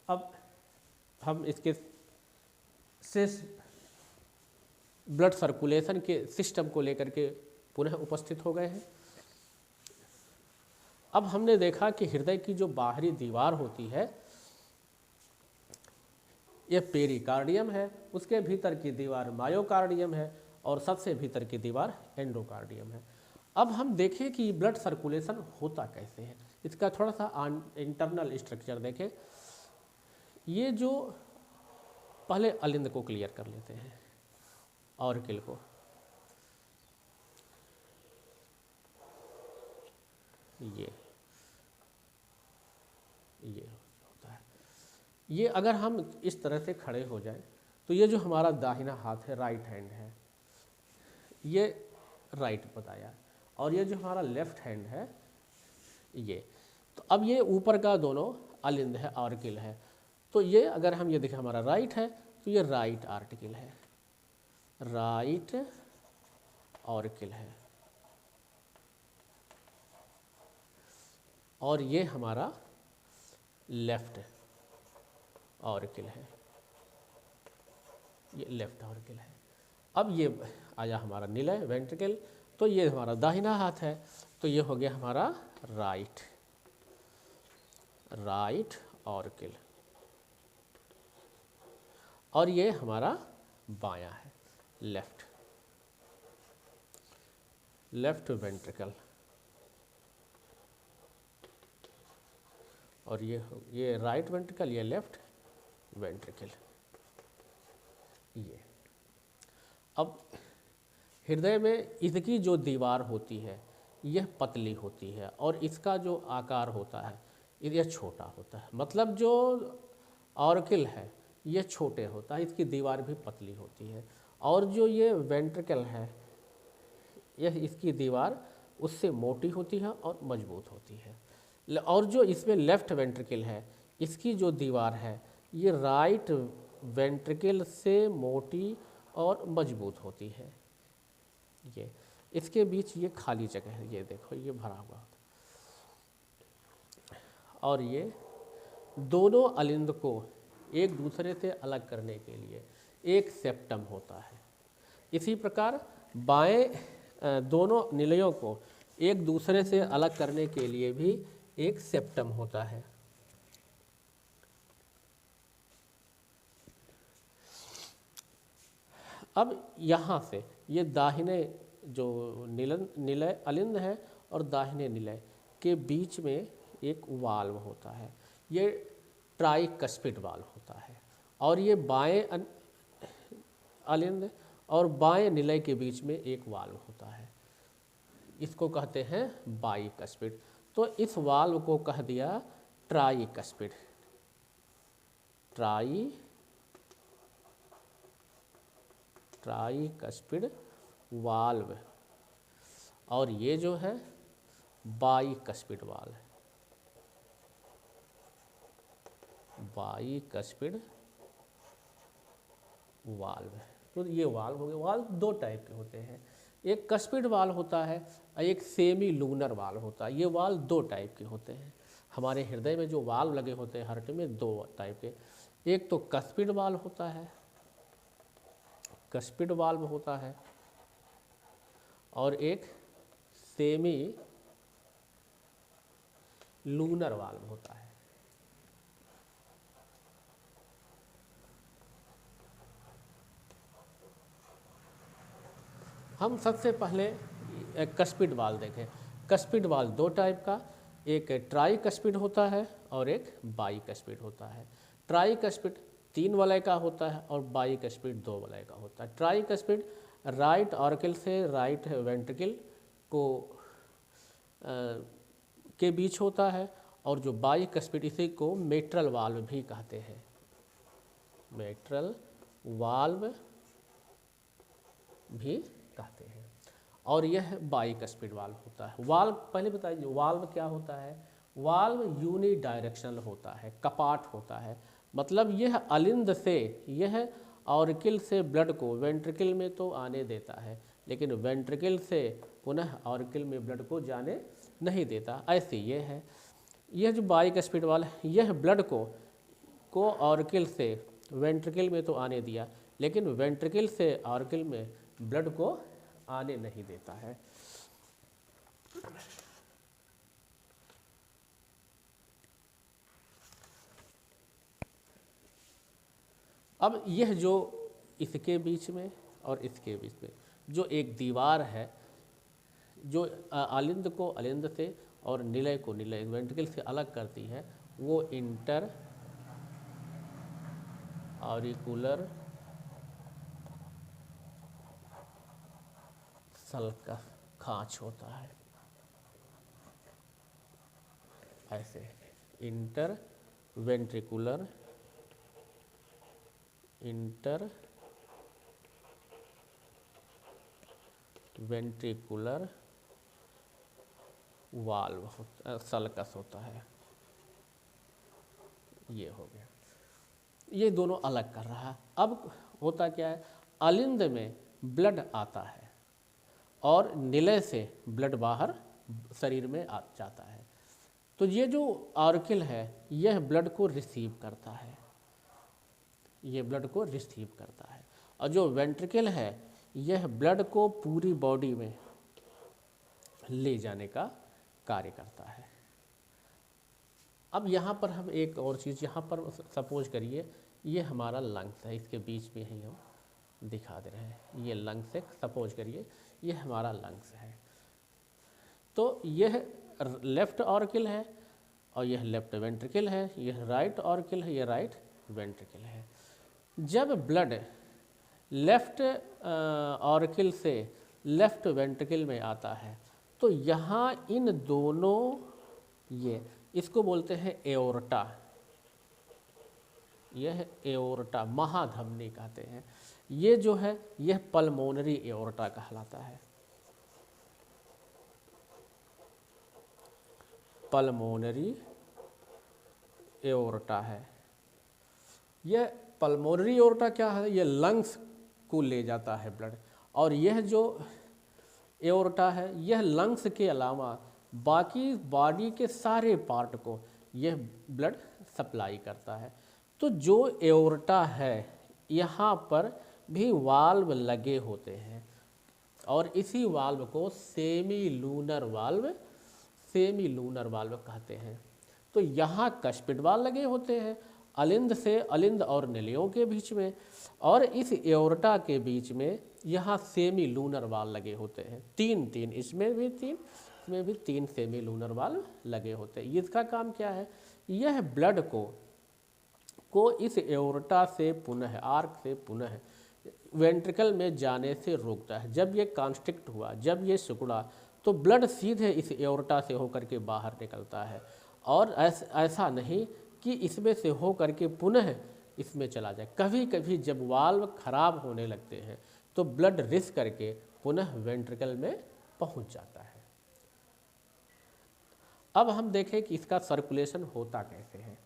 अब हम इसके से ब्लड सर्कुलेशन के सिस्टम को लेकर के पुनः उपस्थित हो गए हैं। अब हमने देखा कि हृदय की जो बाहरी दीवार होती है ये पेरिकार्डियम है, उसके भीतर की दीवार मायोकार्डियम है और सबसे भीतर की दीवार एंडोकार्डियम है। अब हम देखें कि ब्लड सर्कुलेशन होता कैसे है, इसका थोड़ा सा इंटरनल स्ट्रक्चर देखें। ये जो पहले अलिंद को क्लियर कर लेते हैं, ऑर्किल को। ये होता है, ये अगर हम इस तरह से खड़े हो जाएं तो ये जो हमारा दाहिना हाथ है, राइट हैंड है, ये राइट बताया, और ये जो हमारा लेफ्ट हैंड है ये, तो अब ये ऊपर का दोनों अलिंद है, ऑर्किल है। तो ये अगर हम ये देखें हमारा राइट है तो ये राइट आर्टिकल है, राइट ऑर्किल है, और ये हमारा लेफ्ट ऑर्किल है, ये लेफ्ट ऑर्किल है। अब ये आया हमारा निलय वेंट्रिकल, तो ये हमारा दाहिना हाथ है, तो ये हो गया हमारा राइट ऑर्किल, और ये हमारा बायां है, लेफ्ट वेंट्रिकल, और ये राइट वेंट्रिकल, ये लेफ्ट वेंट्रिकल। ये अब हृदय में इसकी जो दीवार होती है यह पतली होती है, और इसका जो आकार होता है यह छोटा होता है। मतलब जो ऑर्किल है यह छोटे होता है, इसकी दीवार भी पतली होती है, और जो ये वेंट्रिकल है यह इसकी दीवार उससे मोटी होती है और मजबूत होती है। और जो इसमें लेफ्ट वेंट्रिकल है इसकी जो दीवार है ये राइट वेंट्रिकल से मोटी और मजबूत होती है। ये इसके बीच ये खाली जगह है, ये देखो ये भरा हुआ होता है। और ये दोनों अलिंद को एक दूसरे से अलग करने के लिए एक सेप्टम होता है। इसी प्रकार बाएं दोनों निलयों को एक दूसरे से अलग करने के लिए भी एक सेप्टम होता है। अब यहाँ से ये दाहिने जो निलय अलिंद है और दाहिने निलय के बीच में एक वाल्व होता है, ये ट्राइकस्पिड वाल्व होता है, और ये बाएं अलिंद और बाएं निलय के बीच में एक वाल्व होता है, इसको कहते हैं बाइकस्पिड। तो इस वाल्व को कह दिया ट्राइकस्पिड, ट्राइकस्पिड वाल्व, और ये जो है बाइकस्पिड वाल्व, बाइकस्पिड वाल्व। तो ये वाल्व हो गए। वाल्व दो टाइप के होते हैं, एक कस्पिड वाल्व होता है और एक सेमी लूनर वाल्व होता है। ये वाल्व दो टाइप के होते हैं। हमारे हृदय में जो वाल्व लगे होते हैं हार्ट में दो टाइप के, एक तो कस्पिड वाल्व होता है, कस्पिड वाल्व होता है, और एक सेमी लूनर वाल्व होता है। हम सबसे पहले कस्पिड वाल्व देखें। कस्पिड वाल्व दो टाइप का, एक ट्राइकस्पिड होता है और एक बाइकस्पिड होता है। ट्राइकस्पिड 3 वलय का होता है और बाइकस्पिड 2 वलय का होता है। ट्राइकस्पिड राइट ऑर्किल से राइट वेंट्रिकल को के बीच होता है, और जो बाइकस्पिड इसी को मेट्रल वाल्व भी कहते हैं, मेट्रल वाल्व भी कहते हैं, और यह बाइकस्पिड वाल्व होता है। वाल्व पहले बताइए वाल्व क्या होता है। वाल्व यूनि डायरेक्शनल होता है, कपाट होता है। मतलब यह अलिंद से, यह ऑर्किल से ब्लड को वेंट्रिकल में तो आने देता है, लेकिन वेंट्रिकल से पुनः ऑर्किल में ब्लड को जाने नहीं देता। ऐसे ये है। यह जो बाइकस्पिड वाल्व है यह ब्लड को को ऑर्किल से वेंट्रिकल में तो आने दिया, लेकिन वेंट्रिकल से ऑर्किल में ब्लड को आने नहीं देता है। अब यह जो इसके बीच में और इसके बीच में जो एक दीवार है, जो अलिंद को अलिंद से और निलय को निलय वेंट्रिकल से अलग करती है, वो इंटर ऑरिकुलर सल्कस खांच होता है। ऐसे इंटर वेंट्रिकुलर वाल्व सल्कस होता है। ये हो गया, ये दोनों अलग कर रहा है। अब होता क्या है, अलिंद में ब्लड आता है और निलय से ब्लड बाहर शरीर में आ जाता है। तो ये जो ऑर्किल है यह ब्लड को रिसीव करता है, ये ब्लड को रिसीव करता है, और जो वेंट्रिकल है यह ब्लड को पूरी बॉडी में ले जाने का कार्य करता है। अब यहाँ पर हम एक और चीज़, यहाँ पर सपोज करिए ये हमारा लंग्स है, इसके बीच में ही हम दिखा दे रहे हैं, ये लंग्स है, सपोज करिए ये हमारा लंग्स है। तो यह लेफ्ट ऑर्किल है और यह लेफ्ट वेंट्रिकल है, यह राइट ऑर्किल है, यह राइट वेंट्रिकल है। जब ब्लड लेफ्ट ऑर्किल से लेफ्ट वेंट्रिकल में आता है तो यहाँ इन दोनों, ये इसको बोलते हैं एओर्टा, यह एओर्टा महाधमनी कहते हैं। ये जो है यह पल्मोनरी एओर्टा कहलाता है, पल्मोनरी एओर्टा है। यह पल्मोनरी एओर्टा क्या है, यह लंग्स को ले जाता है ब्लड, और यह जो एओर्टा है यह लंग्स के अलावा बाकी बॉडी के सारे पार्ट को यह ब्लड सप्लाई करता है। तो जो एओर्टा है यहाँ पर भी वाल्व लगे होते हैं, और इसी वाल्व को सेमी लूनर वाल्व कहते हैं। तो यहाँ कस्पिड वाल्व लगे होते हैं अलिंद से, अलिंद और निलयों के बीच में, और इस एओर्टा के बीच में यहाँ सेमी लूनर वाल्व लगे होते हैं। तीन इसमें भी तीन सेमी लूनर वाल्व लगे होते हैं। इसका काम क्या है, यह ब्लड को इस एओर्टा से पुनः, आर्क से पुनः वेंट्रिकल में जाने से रोकता है। जब ये कॉन्स्ट्रिक्ट हुआ, जब ये सिकुड़ा, तो ब्लड सीधे इस एओर्टा से होकर के बाहर निकलता है, और ऐसा नहीं कि इसमें से होकर के पुनः इसमें चला जाए। कभी कभी जब वाल्व खराब होने लगते हैं तो ब्लड रिस करके पुनः वेंट्रिकल में पहुंच जाता है। अब हम देखें कि इसका सर्कुलेशन होता कैसे है।